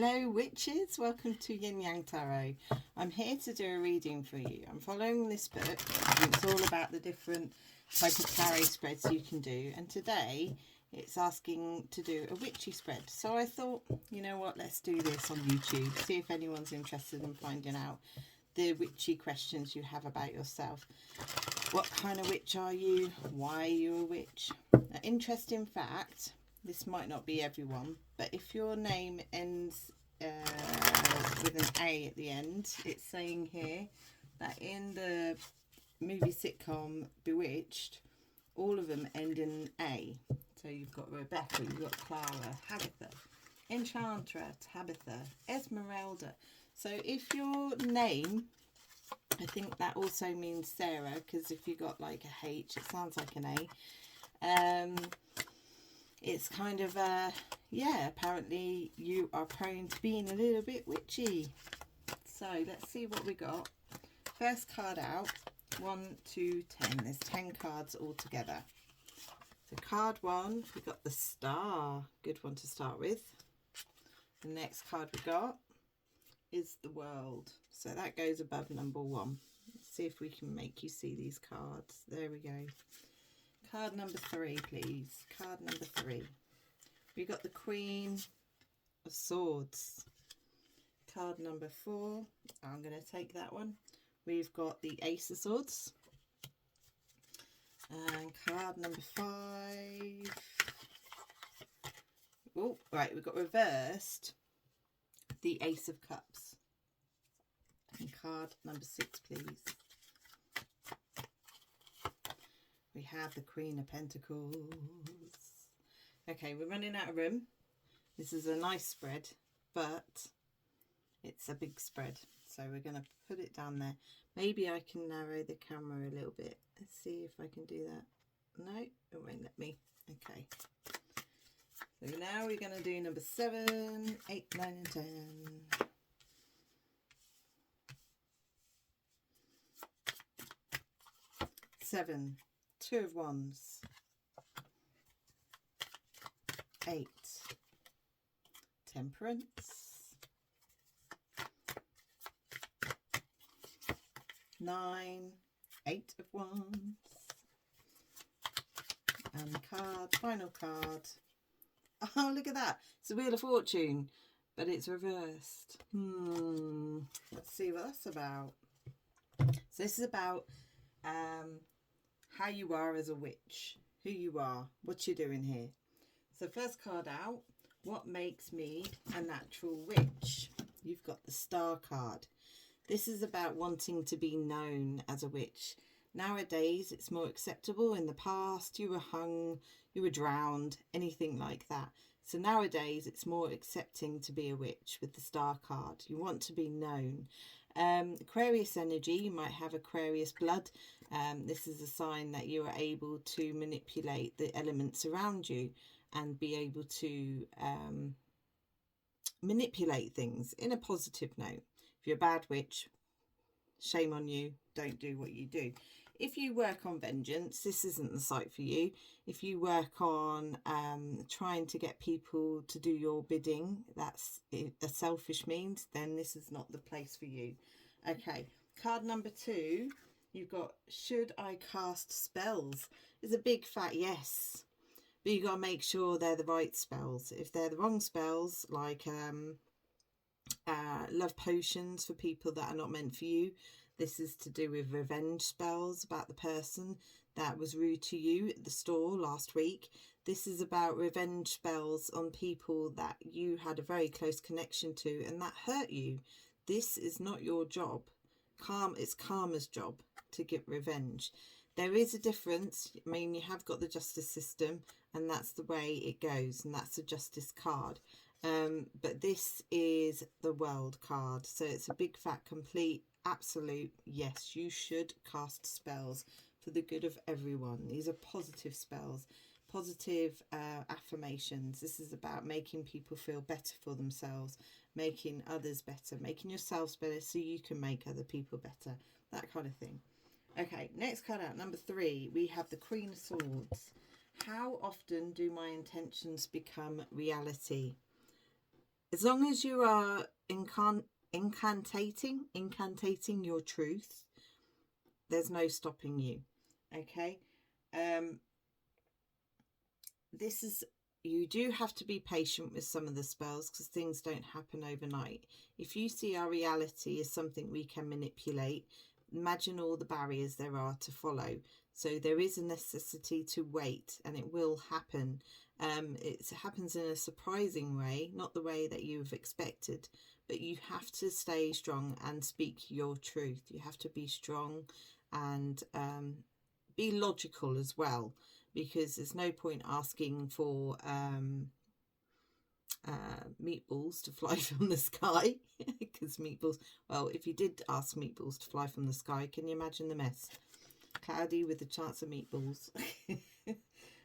Hello witches, welcome to Yin Yang Tarot. I'm here to do a reading for you. I'm following this book and it's all about the different type of tarot spreads you can do, and today it's asking to do a witchy spread. So I thought, you know what, let's do this on YouTube, see if anyone's interested in finding out the witchy questions you have about yourself. What kind of witch are you? Why are you a witch? An interesting fact, this might not be everyone, but if your name ends with an A at the end, it's saying here that in the movie sitcom Bewitched, all of them end in A. So you've got Rebecca, you've got Clara, Tabitha, Enchantra, Tabitha, Esmeralda. So if your name, I think that also means Sarah, because if you got like a H, it sounds like an A. It's kind of, yeah, apparently you are prone to being a little bit witchy. So let's see what we got. First card out, 1, 2, 10. There's 10 cards all together. So card 1, we got the Star. Good one to start with. The next card we got is the World. So that goes above number 1. Let's see if we can make you see these cards. There we go. Card number 3, please. Card number 3. We got the Queen of Swords. Card number 4. I'm going to take that one. We've got the Ace of Swords. And card number 5. Oh, right, we've got reversed the Ace of Cups. And card number 6, please. We have the Queen of Pentacles. Okay, we're running out of room. This is a nice spread, but it's a big spread. So we're going to put it down there. Maybe I can narrow the camera a little bit. Let's see if I can do that. No, it won't let me. Okay. So now we're going to do number 7, 8, 9 and 10. Seven. 2 of Wands, 8, Temperance, 9, 8 of Wands, and final card. Oh, look at that! It's a Wheel of Fortune, but it's reversed. Let's see what that's about. So this is about how you are as a witch, who you are, what you're doing here. So first card out, what makes me a natural witch? You've got the Star card. This is about wanting to be known as a witch. Nowadays it's more acceptable. In the past you were hung, you were drowned, anything like that. So nowadays it's more accepting to be a witch with the Star card. You want to be known. Aquarius energy, you might have Aquarius blood. This is a sign that you are able to manipulate the elements around you and be able to manipulate things in a positive note. If you're a bad witch, shame on you, don't do what you do. If you work on vengeance, this isn't the site for you. If you work on trying to get people to do your bidding, that's a selfish means, then this is not the place for you. Okay, card number 2, you've got, should I cast spells? It's a big fat yes. But you got to make sure they're the right spells. If they're the wrong spells, like love potions for people that are not meant for you, this is to do with revenge spells about the person that was rude to you at the store last week. This is about revenge spells on people that you had a very close connection to and that hurt you. This is not your job. It's karma's job to get revenge. There is a difference. I mean, you have got the justice system and that's the way it goes, and that's the justice card. But this is the World card. So it's a big fat complete absolute yes, you should cast spells for the good of everyone. These are positive spells, positive affirmations. This is about making people feel better for themselves, making others better, making yourselves better so you can make other people better, that kind of thing. Okay, next card out, number 3, we have the Queen of Swords. How often do my intentions become reality? As long as you are incantating your truth, there's no stopping you. Okay. This is, you do have to be patient with some of the spells because things don't happen overnight. If you see our reality as something we can manipulate, imagine all the barriers there are to follow. So there is a necessity to wait, and it will happen. It happens in a surprising way, not the way that you've expected, but you have to stay strong and speak your truth. You have to be strong and be logical as well, because there's no point asking for meatballs to fly from the sky, because meatballs, well, if you did ask meatballs to fly from the sky, can you imagine the mess? Cloudy with the chance of meatballs.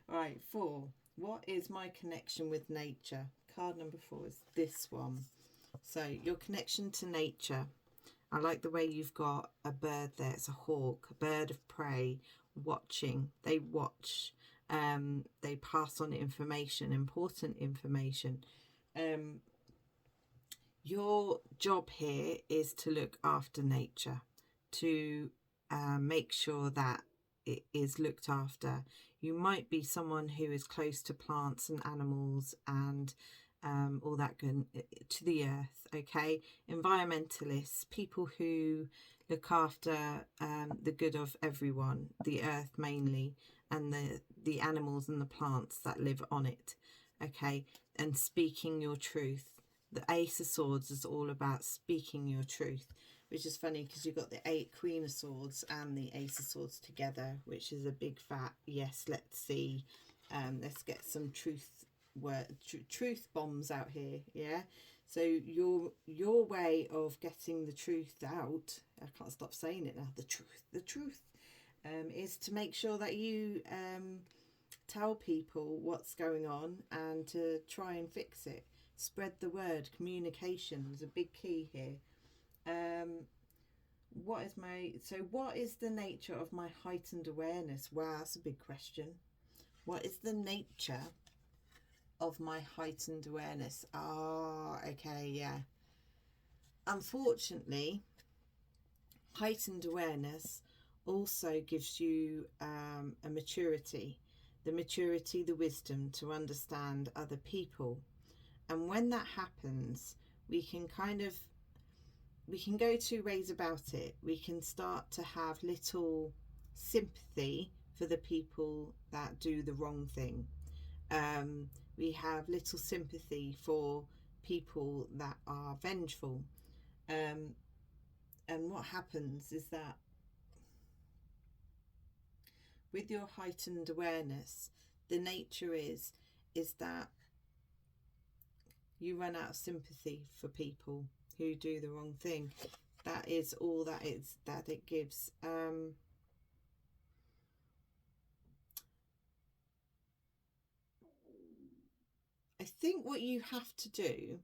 Right, 4. What is my connection with nature? Card number 4 is this one. So your connection to nature. I like the way you've got a bird there. It's a hawk, a bird of prey, watching. They watch. They pass on information, important information. Your job here is to look after nature, to make sure that it is looked after. You might be someone who is close to plants and animals and all that good, to the earth. Okay, environmentalists, people who look after the good of everyone, the earth mainly, and the animals and the plants that live on it. Okay, and speaking your truth. The Ace of Swords is all about speaking your truth, which is funny because you've got the Queen of Swords and the Ace of Swords together, which is a big fat yes, let's see. Let's get some truth bombs out here. Yeah, so your way of getting the truth out, I can't stop saying it now, the truth is to make sure that you tell people what's going on and to try and fix it. Spread the word. Communication is a big key here. What is the nature of my heightened awareness? Wow, that's a big question. What is the nature of my heightened awareness? Okay, yeah. Unfortunately, heightened awareness also gives you a maturity, the wisdom to understand other people. And when that happens, we can go two ways about it. We can start to have little sympathy for the people that do the wrong thing. We have little sympathy for people that are vengeful. And what happens is that with your heightened awareness, the nature is that you run out of sympathy for people who do the wrong thing. That is all that it gives. I think what you have to do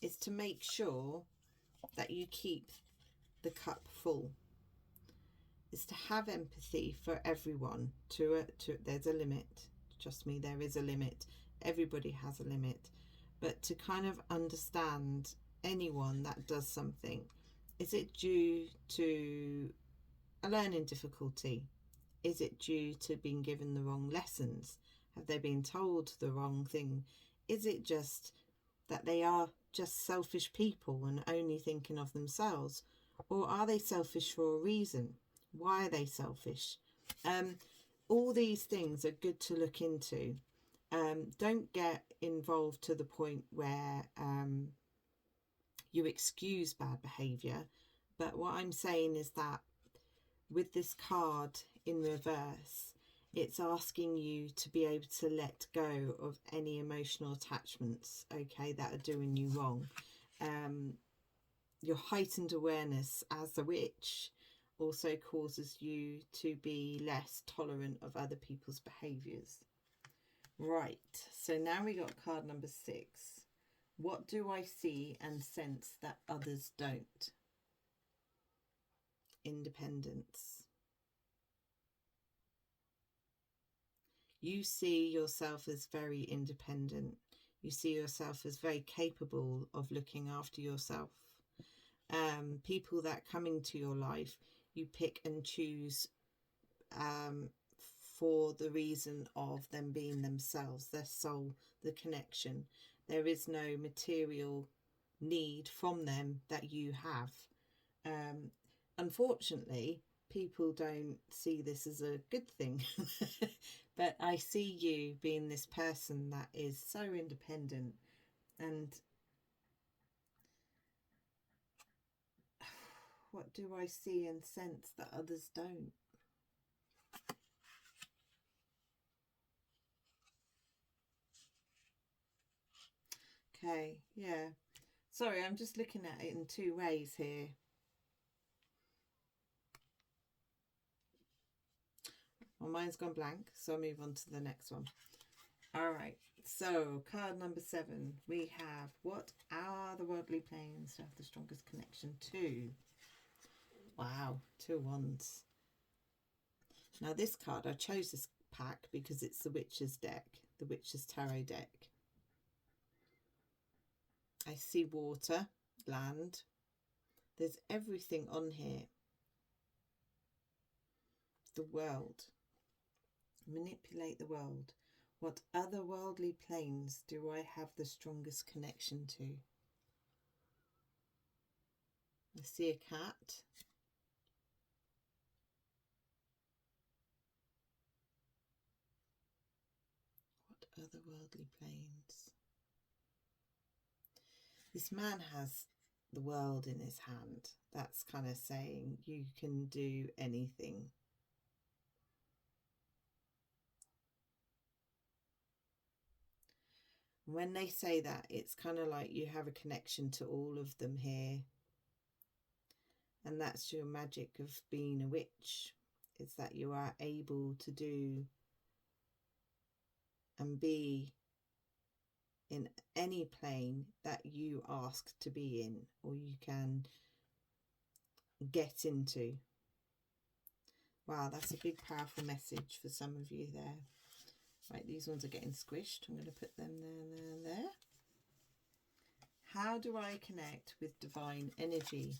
is to make sure that you keep the cup full. Is to have empathy for everyone. There's a limit. Trust me, there is a limit. Everybody has a limit. But to kind of understand anyone that does something. Is it due to a learning difficulty? Is it due to being given the wrong lessons? Have they been told the wrong thing? Is it just that they are just selfish people and only thinking of themselves? Or are they selfish for a reason? Why are they selfish? All these things are good to look into. Don't get involved to the point where you excuse bad behaviour. But what I'm saying is that with this card in reverse, it's asking you to be able to let go of any emotional attachments, okay, that are doing you wrong. Your heightened awareness as a witch also causes you to be less tolerant of other people's behaviours. Right, so now we got card number 6. What do I see and sense that others don't? Independence. You see yourself as very independent. You see yourself as very capable of looking after yourself. People that come into your life, you pick and choose for the reason of them being themselves, their soul, the connection. There is no material need from them that you have. Unfortunately, people don't see this as a good thing. But I see you being this person that is so independent, and what do I see and sense that others don't? Okay, yeah. Sorry, I'm just looking at it in two ways here. Well, mine's gone blank, so I'll move on to the next one. All right, so card number 7, we have, what are the worldly planes to have the strongest connection to? Wow, 2 of Wands. Now this card, I chose this pack because it's the Witch's deck, the Witch's Tarot deck. I see water, land. There's everything on here. The world. Manipulate the world. What other worldly planes do I have the strongest connection to? I see a cat. What other worldly planes? This man has the world in his hand. That's kind of saying you can do anything. When they say that, it's kind of like you have a connection to all of them here. And that's your magic of being a witch. It's that you are able to do and be in any plane that you ask to be in, or you can get into. Wow, that's a big, powerful message for some of you there. Right, these ones are getting squished. I'm going to put them there. How do I connect with divine energy?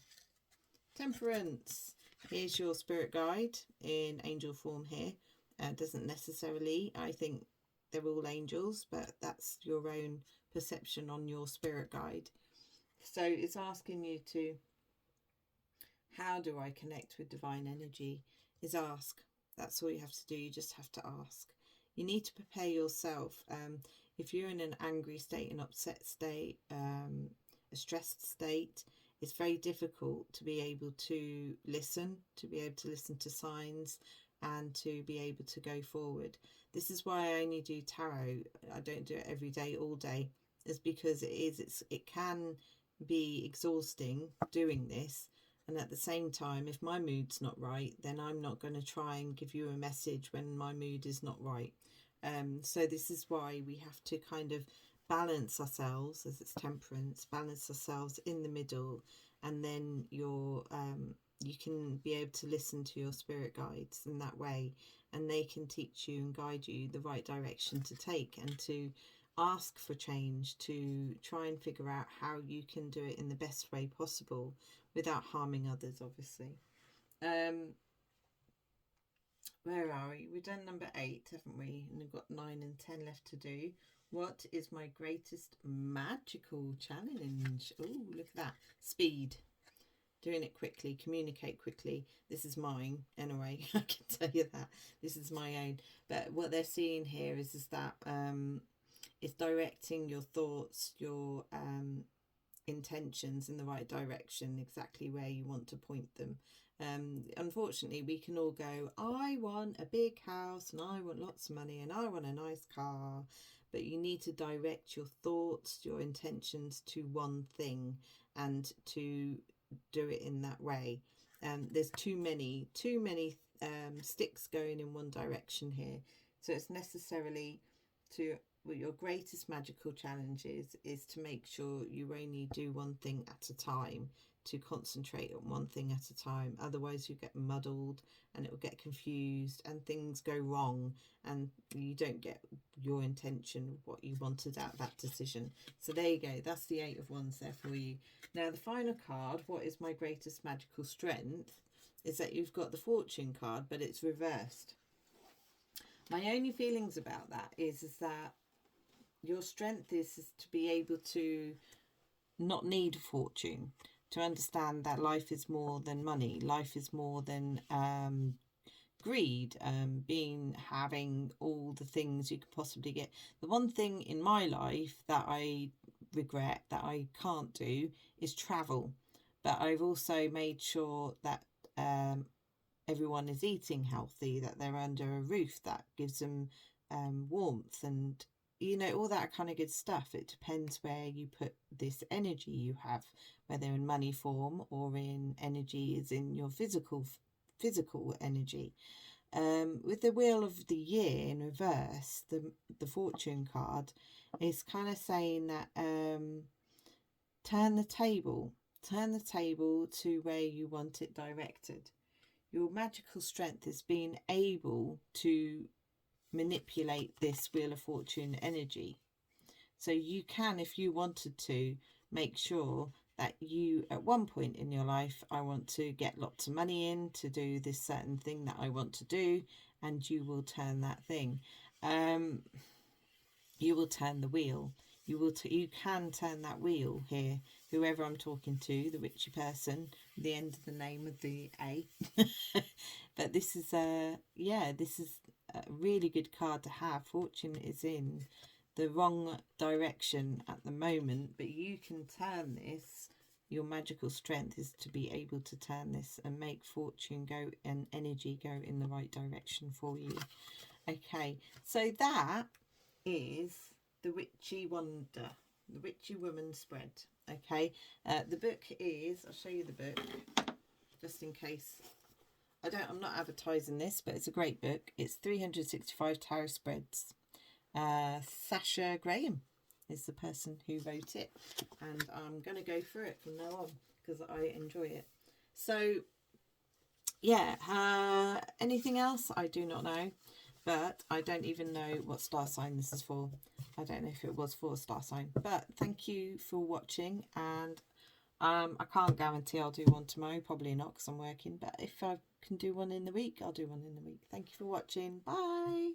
Temperance. Here's your spirit guide in angel form here. Doesn't necessarily, I think they're all angels, but that's your own perception on your spirit guide. So it's asking you to, how do I connect with divine energy? Is ask. That's all you have to do. You just have to ask. You need to prepare yourself. If you're in an angry state, an upset state, a stressed state, it's very difficult to be able to listen to signs and to be able to go forward. This is why I only do tarot. I don't do it every day, all day. It's because it can be exhausting doing this. And at the same time, if my mood's not right, then I'm not going to try and give you a message when my mood is not right. So this is why we have to kind of balance ourselves, as it's temperance, balance ourselves in the middle, and then you can be able to listen to your spirit guides in that way, and they can teach you and guide you the right direction to take, and to ask for change, to try and figure out how you can do it in the best way possible without harming others, obviously. Where are we? We've done number 8, haven't we? And we've got 9 and 10 left to do. What is my greatest magical challenge? Oh, look at that. Speed. Doing it quickly. Communicate quickly. This is mine, anyway. I can tell you that. This is my own. But what they're seeing here is that it's directing your thoughts, your intentions in the right direction, exactly where you want to point them. Unfortunately, we can all go, I want a big house and I want lots of money and I want a nice car, but you need to direct your thoughts, your intentions to one thing, and to do it in that way. There's too many sticks going in one direction here, so it's necessarily to, well, your greatest magical challenge is to make sure you only do one thing at a time, to concentrate on one thing at a time. Otherwise you get muddled and it will get confused and things go wrong and you don't get your intention of what you wanted out of that decision. So there you go, that's the 8 of Wands there for you. Now the final card, what is my greatest magical strength, is that you've got the Fortune card, but it's reversed. My only feelings about that is that your strength is to be able to not need a fortune, to understand that life is more than money, life is more than greed, having all the things you could possibly get. The one thing in my life that I regret that I can't do is travel, but I've also made sure that everyone is eating healthy, that they're under a roof that gives them warmth and, you know, all that kind of good stuff. It depends where you put this energy you have, whether in money form or in energy is in your physical energy. With the Wheel of the Year in reverse, the Fortune card is kind of saying that turn the table to where you want it directed. Your magical strength is being able to manipulate this Wheel of Fortune energy. So you can, if you wanted to, make sure that you, at one point in your life, I want to get lots of money in to do this certain thing that I want to do, and you will turn that thing. You will turn the wheel. You can turn that wheel here. Whoever I'm talking to, the witchy person, the end of the name of the A. But this is this is a really good card to have. Fortune is in the wrong direction at the moment, but you can turn this. Your magical strength is to be able to turn this and make fortune go and energy go in the right direction for you. Okay, so that is the Witchy Wonder, the Witchy Woman spread. Okay, the book is, I'll show you the book just in case. I'm not advertising this, but it's a great book. It's 365 Tarot Spreads. Sasha Graham is the person who wrote it, and I'm going to go through it from now on because I enjoy it. So yeah, anything else? I do not know, but I don't even know what star sign this is for. I don't know if it was for a star sign, but thank you for watching, and I can't guarantee I'll do one tomorrow, probably not because I'm working, but if I can do one in the week, I'll do one in the week. Thank you for watching. Bye.